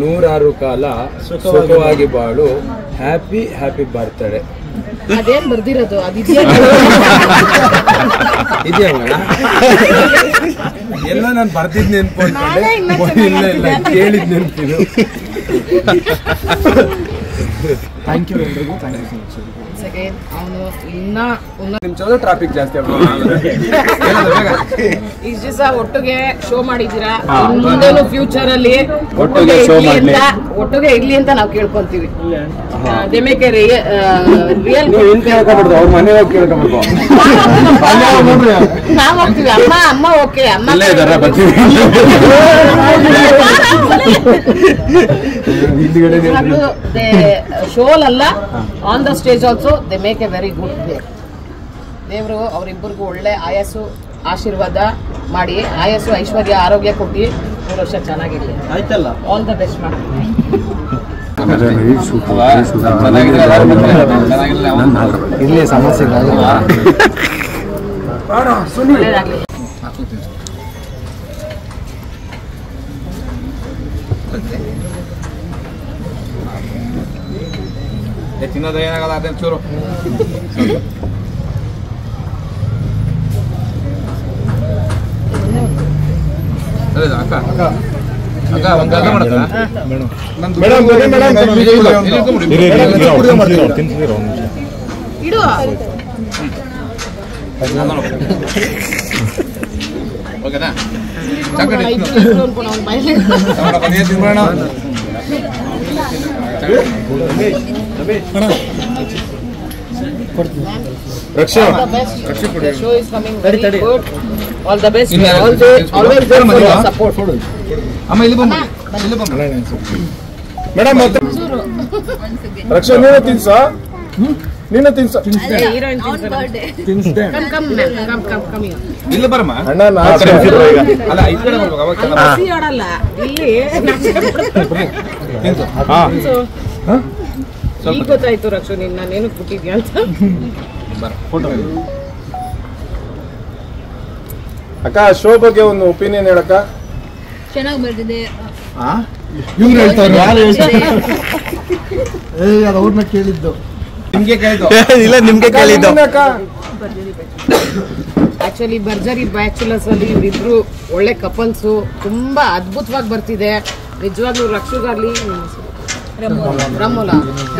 106 ಕಾಲ ಸುಖವಾಗಿ ಬಾಳು. Happy happy birthday. ಅದೇನ್ ಬರ್ದಿರೋದು ಅದಿದೆಯಾ ಎಲ್ಲ ನಾನು ಬರ್ತಿದ್ ನೆನ್ಕೊಂಡ್ರೆ ಇಲ್ಲ ಕೇಳಿದ್ ನೆನ್ಪಿದು. ಥ್ಯಾಂಕ್ ಯು ಎಲ್ರಿಗೂ. Thank you so much. Second ಅವನು ಇನ್ನ ನಿಮಿಷ ಟ್ರಾಫಿಕ್ ಜಾಸ್ತಿ ಇಷ್ಟು ದಿವಸ ಒಟ್ಟಿಗೆ ಶೋ ಮಾಡಿದ್ದೀರಾ, ಮುಂದೇನು ಫ್ಯೂಚರ್ ಅಲ್ಲಿ ಒಟ್ಟಿಗೆ ಇರ್ಲಿ ಅಂತ ನಾವು ಕೇಳ್ಕೊಂತೀವಿ. ರಿಯಲ್ ಅವ್ರ ಮನೆ ಹೋಗಿ ಕೇಳ್ಕೊಂಡ್ಬಿಡ್ಬೋ. ನಾವ್ ಹೋಗ್ತೀವಿ. ಅಮ್ಮ ಓಕೆ, ಅಮ್ಮ ಶೋಲ್ ಅಲ್ಲ, on the stage also they make A very good play. ದೇವರು ಅವರಿಬ್ಬರಿಗೂ ಒಳ್ಳೆ ಆಯಸ್ಸು ಆಶೀರ್ವಾದ ಮಾಡಿ, ಆಯಸ್ಸು ಐಶ್ವರ್ಯ ಆರೋಗ್ಯ ಕೊಟ್ಟು 3 ವರ್ಷ ಚೆನ್ನಾಗಿರ್ಲಿ. ಆಯ್ತಲ್ಲ, ಆಲ್ ದ ಬೆಸ್ಟ್ ಮಾಡ್ತೀನಿ. ಇಲ್ಲಿ ಸಮಸ್ಯೆ ತಿನ್ನೋದು ಏನಾಗಲ್ಲ ಅದೇನು ಚೂರು. ಅಕ್ಕ ಅಕ್ಕ ಒಂದು ಕೆಲಸ ಮಾಡಕ್ಕ ಇಡು. ಓಕೆನಾ? Raksha, the show is coming very good. All the best. Always there for your support. ಅಮ್ಮ ಇಲ್ಲಿ ಬಮ್ಮ, ಇಲ್ಲಿ ಬಮ್ಮ ಮೇಡಮ್. ಮತ್ತೆ ರಕ್ಷಾ ನೀನು ತಿನ್ಸ, ನೀನು ತಿನ್ಸ. Heroine ತಿನ್ಸ್ದೆ. Come here. ಇಲ್ಲಿ ಬರಮ್ಮ. ಅಣ್ಣ ಅಲ್ಲ ಈ ಕಡೆ ಬರ್ಬೇಕು. ಅವಾಗ ಚೆನ್ನಾಗಿ ಹಸಿ ಆಡಲ್ಲ ಇಲ್ಲಿ. ತಿನ್ಸು. ಈಗ ಗೊತ್ತಾಯ್ತು ರಕ್ಷಾ, ನೀನು ನಾನೇನು ಕೊಟ್ಟಿದ್ಯಾ ಅಂತ. ಅಕ್ಕ, ಶೋ ಬಗ್ಗೆ ಒಂದು ಒಪಿನಿಯನ್ ಹೇಳಕ್ಕ. ಚೆನ್ನಾಗಿ ಬರ್ತಿದೆ. ಇವ್ರು ಹೇಳ್ತಾರೆ, ಯಾರು ಹೇಳ್ತಾರೆ? ಅದು ಅವ್ರನ್ನ ಕೇಳಿದ್ದು. ನಿಮ್ಗೆ ಕೇಳಿದ್ದು ಇಲ್ಲ, ನಿಮ್ಗೆ ಕೇಳಿದ್ದು. ಆಕ್ಚುಲಿ ಭರ್ಜರಿ ಬ್ಯಾಚುಲರ್ಸ್ ಅಲ್ಲಿ ಇವರಿಬ್ರು ಒಳ್ಳೆ ಕಪಲ್ಸು, ತುಂಬಾ ಅದ್ಭುತವಾಗಿ ಬರ್ತಿದೆ ನಿಜವಾಗ್ಲೂ. ರಕ್ಷುಗಾಗ್ಲಿ ರಮೋಲ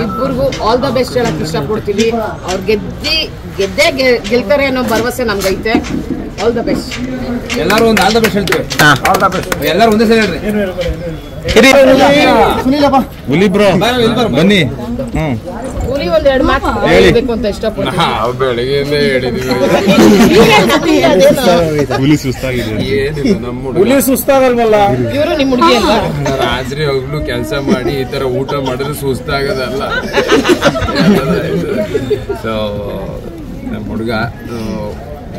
ಇಬ್ಬರಿಗೂ ಆಲ್ ದ ಬೆಸ್ಟ್ ಹೇಳಕ್ ಇಷ್ಟಪಡ್ತೀವಿ. ಅವ್ರು ಗೆದ್ದೇ ಗೆಲ್ತಾರೆ ಅನ್ನೋ ಭರವಸೆ ನಮ್ಗೈತೆ. All the best. ಎಲ್ಲರೂ ಒಂದು ಆಲ್ ದ ಬೆಸ್ಟ್ ಹೇಳ್ತೀವಿ. All the best. ಎಲ್ಲರೂ ಒಂದೇ ಸರಿ ಹೇಳ್ರಿ. ಹುಲಿ ಬ್ರೋ ಬನ್ನಿ. ಹುಲಿ ಒಂದೆರಡು ಮಾತು ಹೇಳ್ಬೇಕು ಅಂತ ಇಷ್ಟಪಡ್ತೀನಿ. ಬೆಳಗ್ಗೆಯಿಂದ ಹೇಳಿದೀವಿ. ಹುಲಿ ಸುಸ್ತಾಗಿದೆ. ಏನಿಲ್ಲ, ನಮ್ಮ ಹುಲಿ ಸುಸ್ತಾಗಲ್ವಲ್ಲ. ಇವರು ನಿಮ್ಮ ಹುಡುಗಿ ಅಲ್ಲ. ರಾತ್ರಿ ಹೋಗ್ಲು ಕೆಲಸ ಮಾಡಿ ಈ ತರ ಊಟ ಮಾಡಿದ್ರೆ ಸುಸ್ತಾಗದಲ್ಲ. ಸೊ ನಮ್ಮ ಹುಡುಗ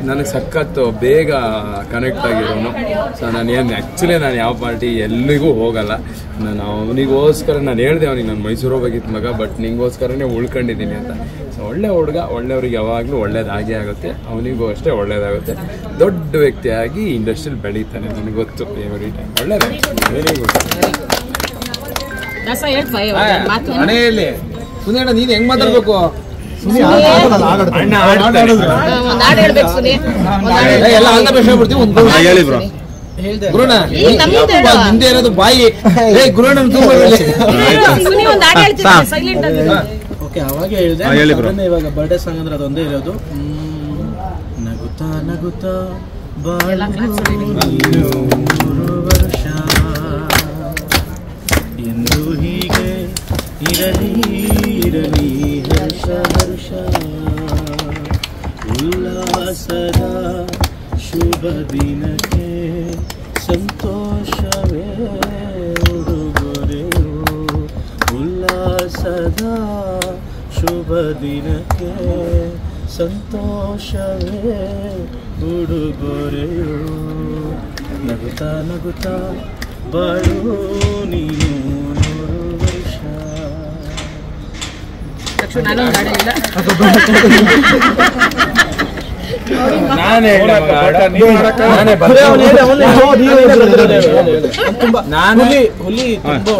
ನನಗೆ ಸಖತ್ತು ಬೇಗ ಕನೆಕ್ಟ್ ಆಗಿರೋನು. ಸೊ ನಾನು ಆ್ಯಕ್ಚುಲಿ ನಾನು ಯಾವ ಪಾರ್ಟಿ ಎಲ್ಲಿಗೂ ಹೋಗಲ್ಲ. ನಾನು ಅವನಿಗೋಸ್ಕರ ನಾನು ಹೇಳಿದೆ ಅವನಿಗೆ, ನಾನು ಮೈಸೂರು ಹೋಗಿತ್ತು ಮಗ, ಬಟ್ ನಿಂಗೋಸ್ಕರನೇ ಉಳ್ಕೊಂಡಿದ್ದೀನಿ ಅಂತ. ಸೊ ಒಳ್ಳೆ ಹುಡುಗ, ಒಳ್ಳೆಯವ್ರಿಗೆ ಯಾವಾಗಲೂ ಒಳ್ಳೇದಾಗೇ ಆಗುತ್ತೆ, ಅವನಿಗೂ ಅಷ್ಟೇ ಒಳ್ಳೇದಾಗುತ್ತೆ. ದೊಡ್ಡ ವ್ಯಕ್ತಿಯಾಗಿ ಇಂಡಸ್ಟ್ರಿಯಲ್ಲಿ ಬೆಳೀತಾನೆ, ನನಗೆ ಗೊತ್ತು. ಎವ್ರಿ ಟೈಮ್ ಒಳ್ಳೇದು. Very good. ಮನೆಯಲ್ಲಿ ಸುನೀಲ ನೀನು ಹೆಂಗ್ ಮಾತಾಡ್ಬೇಕು? ಎಲ್ಲ ಆಲ್ ದ ಬೆಸ್ಟ್ ಹೇಳ್ಬಿಡ್ತೀವಿ. ಒಂದು ಹೇಳಿ ಬ್ರೋ. ಗುರುಣ ಹಿಂದೆ ಇರೋದು ಬಾಯಿ. ಗುರುಣ ಓಕೆ, ಅವಾಗ ಹೇಳಿದೆ. ಇವಾಗ ಬರ್ಡೇ ಸಾಂಗ್ ಅಂದ್ರೆ ಅದೊಂದೇ ಇರೋದು. ನಗುತ್ತಾ ನಗುತ್ತಾ ವರ್ಷ ಎಂದು ಹೀಗೆ ಇರಲಿ ಇರಲಿ ಹರ್ಷ ಹರ್ಷ ಉಲ್ಲಾಸದ ಶುಭ ದಿನಕ್ಕೆ ಸಂತೋಷವೇ ಉಡುಗೊರೆಯು. ಉಲ್ಲಾಸದ ಶುಭ ದಿನಕ್ಕೆ ಸಂತೋಷವೇ ಉಡುಗೊರೆಯು. ನಗುತ್ತಾ ನಗುತ್ತಾ ಬಾಳು ನೀನು 100 ವರ್ಷ. ನಾನೇ